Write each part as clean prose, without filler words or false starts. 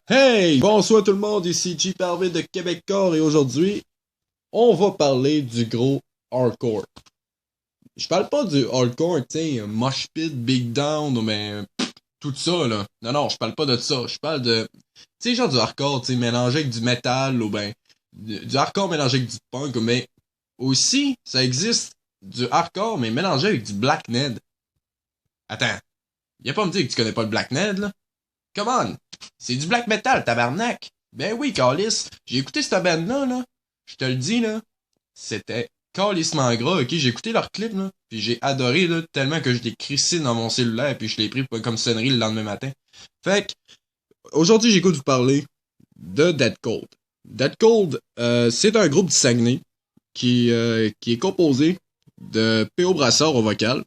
Hey, bonsoir tout le monde, ici Jeep Harvey de Québecor et aujourd'hui, on va parler du gros hardcore. Je parle pas du hardcore, tu sais, mosh pit, big down, ou ben, tout ça, là. Non, non, je parle pas de ça. Je parle de, tu sais, genre du hardcore, tu sais, mélangé avec du metal, ou ben, du hardcore mélangé avec du punk, mais aussi, ça existe du hardcore, mais mélangé avec du black Ned. Attends, y'a pas à me dire que tu connais pas le black Ned, là? Come on! C'est du black metal, tabarnak! Ben oui, Calis. J'ai écouté cette band-là, là. Je te le dis, là. C'était calissement gras, ok? J'ai écouté leur clip, là. Puis j'ai adoré, là, tellement que je l'ai crissé dans mon cellulaire, puis je l'ai pris comme sonnerie le lendemain matin. Fait que, aujourd'hui, j'écoute vous parler de Dead Cold. Dead Cold, c'est un groupe du Saguenay qui est composé de P.O. Brassard au vocal,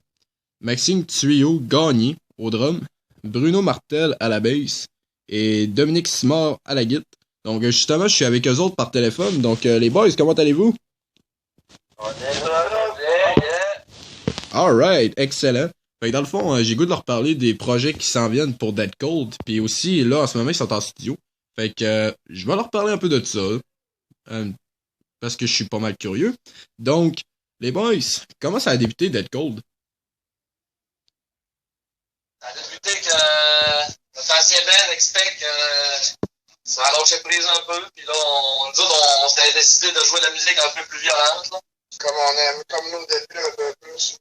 Maxime Tuyau Gagné au drum, Bruno Martel à la basse et Dominique Simard à la guitare. Donc justement, je suis avec eux autres par téléphone. Donc les boys, comment allez-vous? On est là, yeah. Alright, excellent. Fait que dans le fond, j'ai goût de leur parler des projets qui s'en viennent pour Dead Cold. Puis aussi, là, en ce moment, ils sont en studio. Fait que je vais leur parler un peu de ça. Parce que je suis pas mal curieux. Donc, les boys, comment ça a débuté Dead Cold? Ça a débuté que notre ancien band expect ça a lâché prise un peu, puis là, on s'était décidé de jouer de la musique un peu plus violente, là. Comme on aime, comme nous depuis un peu plus.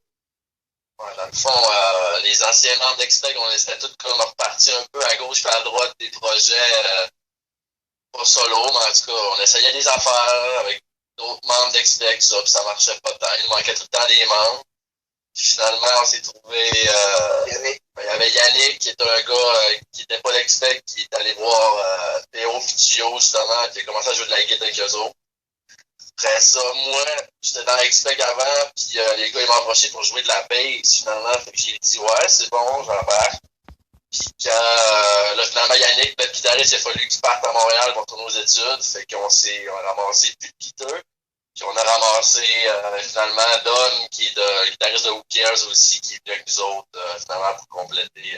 Ouais, dans le fond, les anciens membres d'Expect, on était tous comme repartis un peu à gauche et à droite des projets, pas solo, mais en tout cas, on essayait des affaires avec d'autres membres d'Expect, ça, puis ça marchait pas tant. Il manquait tout le temps des membres. Puis finalement, on s'est trouvé, Yannick. il y avait Yannick, qui est un gars qui était pas d'Expect, qui est allé voir Théo Fitio, justement, qui a commencé à jouer de la guitare avec eux autres. Après ça, moi, j'étais dans Expect avant, puis les gars, ils m'ont approché pour jouer de la bass, finalement. Fait que j'ai dit, ouais, c'est bon, j'embarque. Puis quand, là, finalement, Yannick, notre guitariste, il a fallu qu'il parte à Montréal pour retourner aux études. Fait qu'on a ramassé plus de guitare. Puis on a ramassé, finalement, Don, qui est le guitariste de Who Cares aussi, qui est venu avec nous autres, finalement, pour compléter,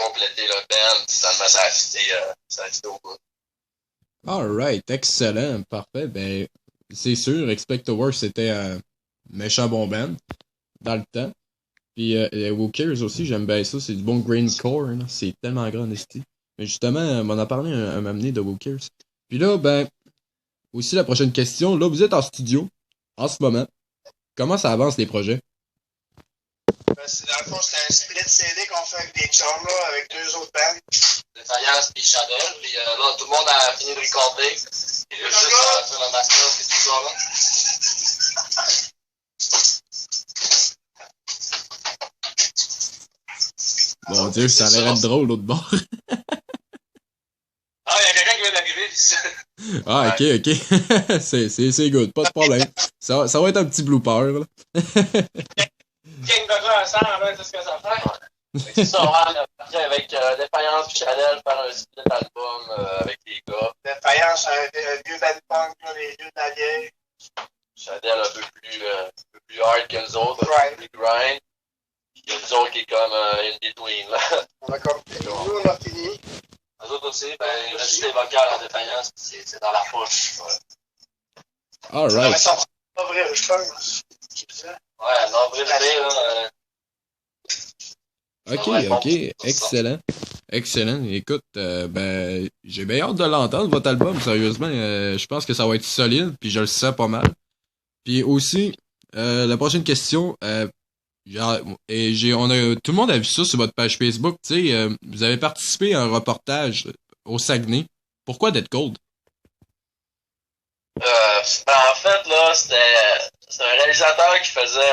compléter le band. Puis finalement, ça a fité au bout. Alright, excellent, parfait. Ben, c'est sûr, Expect the Worst, c'était un méchant bon band dans le temps. Puis Who Cares aussi, j'aime bien ça, c'est du bon grindcore, là. C'est tellement grand en esti. Mais justement, on m'en a parlé un m'amener de Who Cares. Puis là, ben, aussi la prochaine question, là, vous êtes en studio, en ce moment. Comment ça avance les projets? Dans le fond, c'est un split CD qu'on fait avec des chums, là, avec deux autres bands. Défaillance puis Chanel, puis là, tout le monde a fini de recorder. Il reste juste à faire le master puis tout ça, là. Mon Dieu, ça a l'air d'être drôle l'autre bord. Ah, il y a quelqu'un qui vient d'arriver, puis Ah, ok. c'est good, pas de problème. Ça va être un petit blooper, là. Gang de gars ensemble, là, c'est ce que ça fait. C'est ça, on a parti avec Défaillance puis Chanel faire un split album avec les gars. Défaillance, un vieux band punk, là, les vieux de la vieille. Chanel un peu plus hard que nous autres, un peu plus grind. Puis il y a nous autres qui est comme in between, là. On a comme nous, on a fini. Nous autres aussi, ben, juste les vocales en Défaillance, c'est dans la poche. Ouais, Alright. Ça va pas vrai, je pense. ouais nombril B, là. Ok, excellent. Excellent. Écoute, ben, j'ai bien hâte de l'entendre, votre album, sérieusement. Je pense que ça va être solide, puis je le sens pas mal. Puis aussi, la prochaine question, tout le monde a vu ça sur votre page Facebook, tu sais, vous avez participé à un reportage au Saguenay. Pourquoi Dead Cold? Ben, en fait, là, c'est un réalisateur qui faisait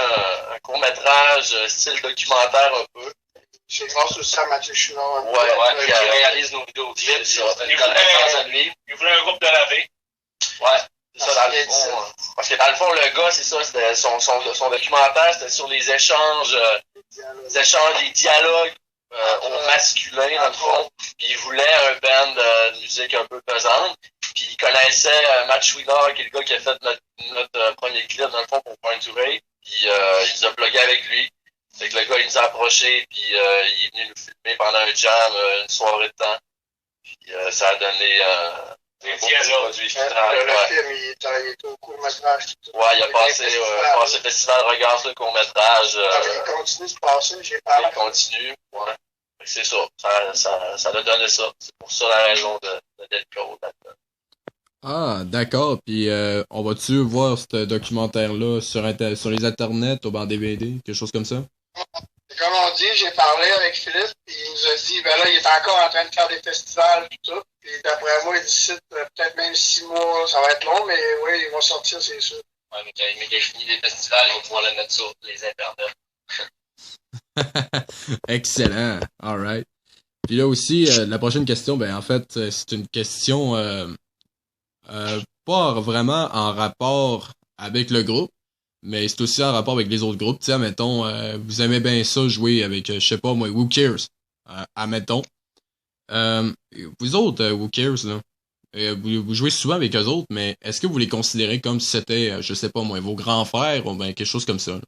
un court-métrage style documentaire un peu. J'ai grâce aussi à Mathieu Chouinard. Ouais, qui réalise nos vidéoclips. Il voulait un groupe de laver. Ouais, c'est ça, dans le fond. Parce que dans le fond, le gars, c'est ça, c'était son documentaire, c'était sur les échanges, les dialogues au masculin, dans le fond. Puis il voulait un band de musique un peu pesante. Puis il connaissait Matt Chouinard, qui est le gars qui a fait notre premier clip, dans le fond, pour Point to Rape. Puis il nous a blogué avec lui. Fait que le gars, il nous a approchés, puis il est venu nous filmer pendant un jam, une soirée de temps. Puis ça a donné un beau petit produit final. Le film, il est au court-métrage. Ouais, il a passé le festival Regarde le court-métrage. Il continue de se passer, j'ai parlé. Il continue, ouais. C'est ça. Ça a donné ça. C'est pour ça la raison de Dead Code. Ah, d'accord. Puis on va-tu voir ce documentaire-là sur les internets, au banc DVD, quelque chose comme ça? Comme on dit, j'ai parlé avec Philippe, puis il nous a dit, ben là, il est encore en train de faire des festivals et tout. Puis d'après moi, d'ici peut-être même 6 mois, ça va être long, mais oui, il va sortir, c'est sûr. Ouais, mais quand il finit les festivals, il va pouvoir le mettre sur les internets. Excellent. All right. Puis là aussi, la prochaine question, ben en fait, c'est une question pas vraiment en rapport avec le groupe, mais c'est aussi en rapport avec les autres groupes. Tu sais, admettons, vous aimez bien ça jouer avec, je sais pas moi, Who Cares, admettons. Vous autres, Who Cares, là, vous jouez souvent avec eux autres, mais est-ce que vous les considérez comme si c'était, je sais pas moi, vos grands frères ou ben quelque chose comme ça? Là?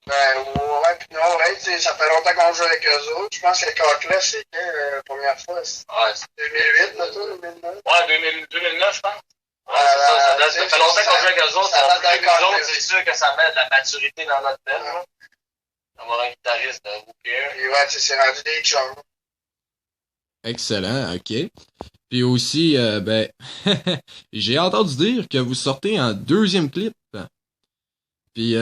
Ben, ouais, pis non, ouais, ça fait longtemps qu'on joue avec eux autres. Je pense que Cocklet, c'est la première fois? Ouais, c'est 2008, là, toi, 2009? Ouais, 2009, je pense. Ouais, c'est ça fait longtemps qu'on joue avec eux autres. C'est sûr que ça met de la maturité dans notre tête. Ouais. D'avoir un guitariste de Wookier. Puis ouais, c'est rendu des chums. Excellent, ok. Puis aussi, ben, j'ai entendu dire que vous sortez un deuxième clip. Puis,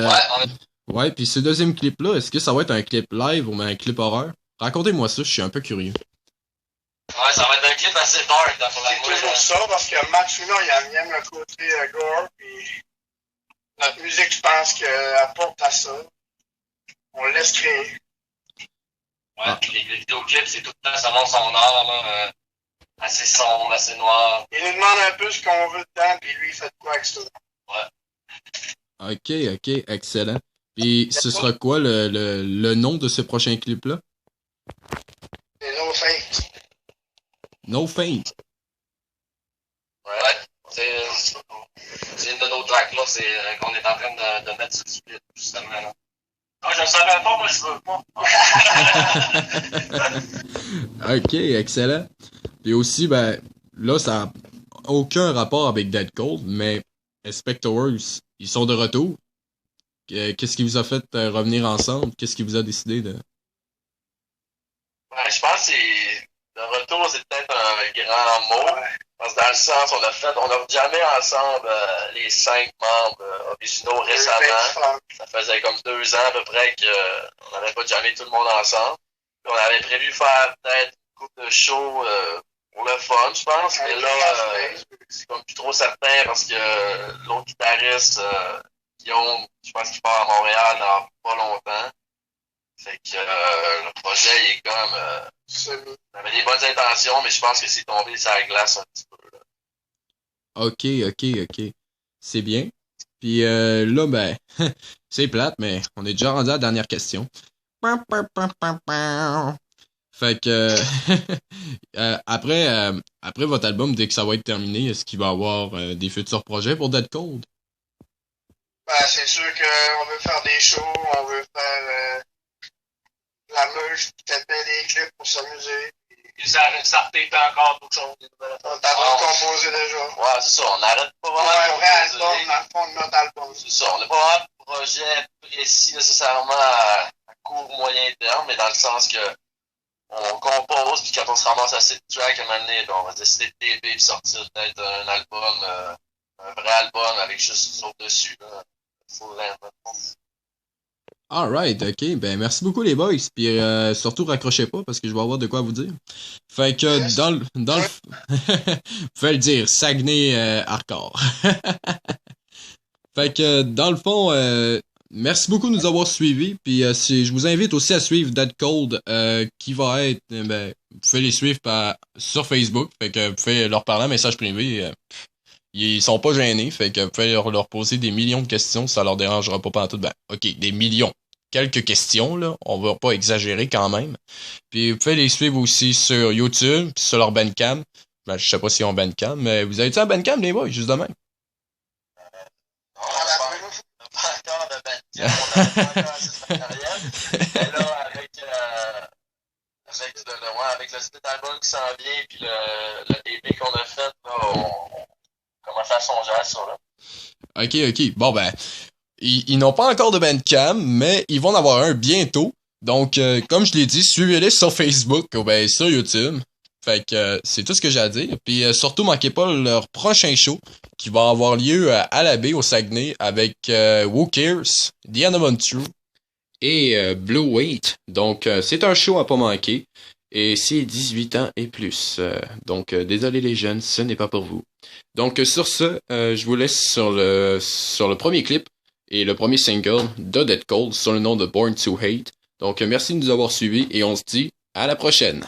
ouais, puis ce deuxième clip-là, est-ce que ça va être un clip live ou un clip horreur? Racontez-moi ça, je suis un peu curieux. Ouais, ça va être un clip assez dark. C'est toujours ça, parce que Max Luna, il aime le côté gore, puis notre musique, je pense qu'elle apporte à ça. On le laisse créer. Ouais, puis les vidéoclips, c'est tout le temps, ça montre son art, là, assez sombre, assez noir. Il nous demande un peu ce qu'on veut dedans, puis lui, il fait de quoi avec ça. Ouais. Ok, excellent. Puis ce sera quoi le nom de ce prochain clip-là? C'est No Fate. No Fate. Ouais, c'est une de nos tracks là, c'est qu'on est en train de mettre sur le split, justement. Là. Ah, je ne savais pas, moi je veux pas. Ok, excellent. Puis aussi, ben, là, ça n'a aucun rapport avec Dead Cold, mais Spectowers, ils sont de retour. Qu'est-ce qui vous a fait revenir ensemble? Qu'est-ce qui vous a décidé de... Ouais, je pense que c'est... Le retour, c'est peut-être un grand mot. Ouais. Parce que dans le sens, on a jamais ensemble les 5 membres originaux récemment. Ça faisait comme 2 ans à peu près qu'on n'avait pas jamais tout le monde ensemble. Puis on avait prévu faire peut-être une couple de shows pour le fun, je pense. Mais là, c'est comme plus trop certain parce que l'autre guitariste, Guillaume, je pense qu'il part à Montréal dans pas longtemps. Fait que le projet, il est comme... on avait des bonnes intentions, mais je pense que c'est tombé sur la glace un petit peu. Là. Ok. C'est bien. Puis là, ben, c'est plate, mais on est déjà rendu à la dernière question. Fait que après votre album, dès que ça va être terminé, est-ce qu'il va y avoir des futurs projets pour Dead Cold? Ben, c'est sûr qu'on veut faire des shows, on veut faire la merch, peut-être bien des clips pour s'amuser. Puis ça retape encore d'autres choses. On est en train de composer déjà. Ouais, c'est ça, on n'arrête pas vraiment de composer. Dans le fond de notre album. C'est ça, on n'a pas vraiment de projet précis nécessairement à court ou moyen terme, mais dans le sens que on compose, puis quand on se ramasse assez de tracks à un moment donné, on va décider de taper et sortir peut-être un album, un vrai album avec juste nous autres dessus. Là. Full length. Alright, ok. Ben, merci beaucoup les boys. Puis surtout, raccrochez pas parce que je vais avoir de quoi vous dire. Fait que dans le vous pouvez le dire, Saguenay hardcore. Fait que dans le fond, merci beaucoup de nous avoir suivis. Puis je vous invite aussi à suivre Dead Cold qui va être... ben, vous pouvez les suivre sur Facebook. Fait que vous pouvez leur parler en message privé. Ils sont pas gênés, fait que vous pouvez leur poser des millions de questions, ça leur dérangera pas pendant tout. Ben, ok, des millions. Quelques questions, là. On va pas exagérer quand même. Puis vous pouvez les suivre aussi sur YouTube, puis sur leur Bandcamp. Ben, je sais pas s'ils ont Bandcamp, mais vous avez-tu un Bandcamp, les boys, juste de même? On n'a pas encore de Bandcamp, on n'a pas encore cette carrière. Mais là, avec Avec le split album qui s'en vient, puis le EP qu'on a fait, là, on commence à songer à ça, là. Ok. Bon, ben, ils n'ont pas encore de Bandcamp, mais ils vont en avoir un bientôt. Donc, comme je l'ai dit, suivez-les sur Facebook ou ben sur YouTube. Fait que c'est tout ce que j'ai à dire. Puis surtout, manquez pas leur prochain show qui va avoir lieu à la baie au Saguenay avec Who Cares, The Animal True et Blue Weight. Donc, c'est un show à pas manquer. Et c'est 18 ans et plus. Donc, désolé les jeunes, ce n'est pas pour vous. Donc, sur ce, je vous laisse sur le premier clip et le premier single de Dead Cold sur le nom de Born to Hate. Donc, merci de nous avoir suivis et on se dit à la prochaine.